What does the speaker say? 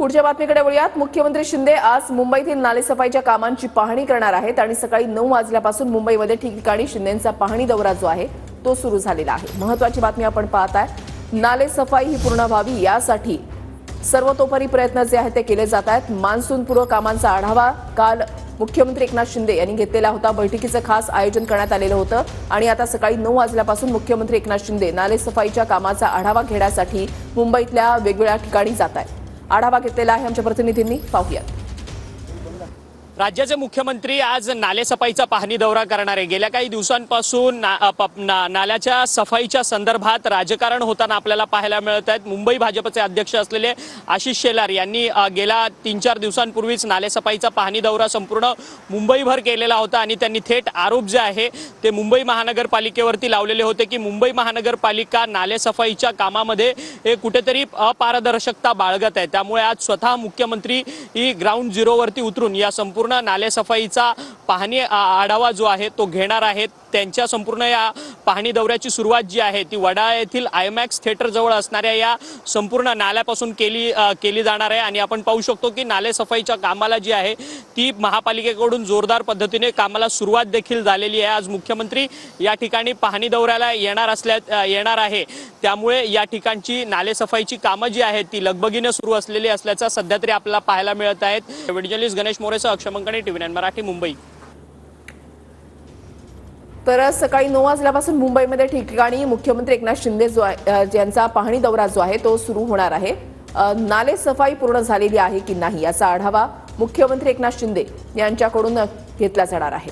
पुढच्या बातमीकडे वळूयात। मुख्यमंत्री शिंदे आज मुंबईतील नालेसफाईच्या कामांची पाहणी करणार आहेत आणि सकाळी 9 वाजल्यापासून मुंबईमध्ये ठिकठिकाणी शिंदेंचा पाहणी दौरा जो आहे तो सुरू झालेला आहे। महत्त्वाची बातमी आपण पाहताय, नालेसफाई ही पूर्ण व्हावी यासाठी सर्वतोपरी प्रयत्न जे आहेत ते केले जात आहेत। मान्सूनपूर्व कामांचा आढावा काल मुख्यमंत्री एकनाथ शिंदे यांनी घेतलेला होता। बैठकीचं खास आयोजन करण्यात आलेलं होतं आणि आता सकाळी 9 वाजल्यापासून मुख्यमंत्री एकनाथ शिंदे नालेसफाईच्या कामाचा आढावा घेण्यासाठी मुंबईतल्या वेगवेगळ्या ठिकाणी जात आहेत। आढावा घेतलेला आहे आमच्या प्रतिनिधींनी, पाहूयात। राज्याचे मुख्यमंत्री आज नालेसफाईचा पाहणी दौरा करणार आहे। गेल्या काही दिवसांपासून नाल्याच्या सफाईच्या संदर्भात राजकारण होताना आपल्याला पाहायला मिळत आहेत। मुंबई भाजपचे अध्यक्ष असलेले आशिष शेलार यांनी गेल्या 3-4 दिवसांपूर्वीच नालेसफाईचा पाहणी दौरा संपूर्ण मुंबईभर केलेला होता आणि त्यांनी थेट आरोप जे आहे ते मुंबई महानगरपालिकेवरती लावलेले होते की मुंबई महानगरपालिका नालेसफाईच्या कामामध्ये कुठेतरी अपारदर्शकता बाळगत आहे। त्यामुळे आज स्वतः मुख्यमंत्री ही ग्राउंड झिरोवरती उतरून या संपूर्ण नालेसफाईचा पाहणी आढावा जो आहे तो घेणार आहेत। त्यांच्या संपूर्ण या पाहणी दौऱ्याची सुरुवात जी आहे ती वडाळा येथील आयमॅक्स थिएटर जवळ असणाऱ्या या संपूर्ण नाल्यापासून केली जाणार आहे आणि आपण पाहू शकतो की नालेसफाईच्या कामाला जी आहे ती महापालिकेकडून जोरदार पद्धतीने कामाला सुरुवात देखील झालेली आहे। आज मुख्यमंत्री या ठिकाणी पाहणी दौऱ्याला येणार आहे, त्यामुळे या ठिकाणची नालेसफाईची कामं जी आहेत ती लगबगीने सुरू असलेली असल्याचं सध्या तरी आपल्याला पाहायला मिळत आहेत। व्हिडिओ जर्नलिस्ट गणेश मोरेसह अक्षय मंकणे, TV9 मराठी, मुंबई। तर सकाळी 9 वाजल्यापासून मुंबईमध्ये ठिकठिकाणी मुख्यमंत्री एकनाथ शिंदे यांचा पाहणी दौरा जो आहे तो सुरू होणार आहे। नालेसफाई पूर्ण झालेली आहे की नाही याचा आढावा मुख्यमंत्री एकनाथ शिंदे यांच्याकडून घेतला जाणार आहे।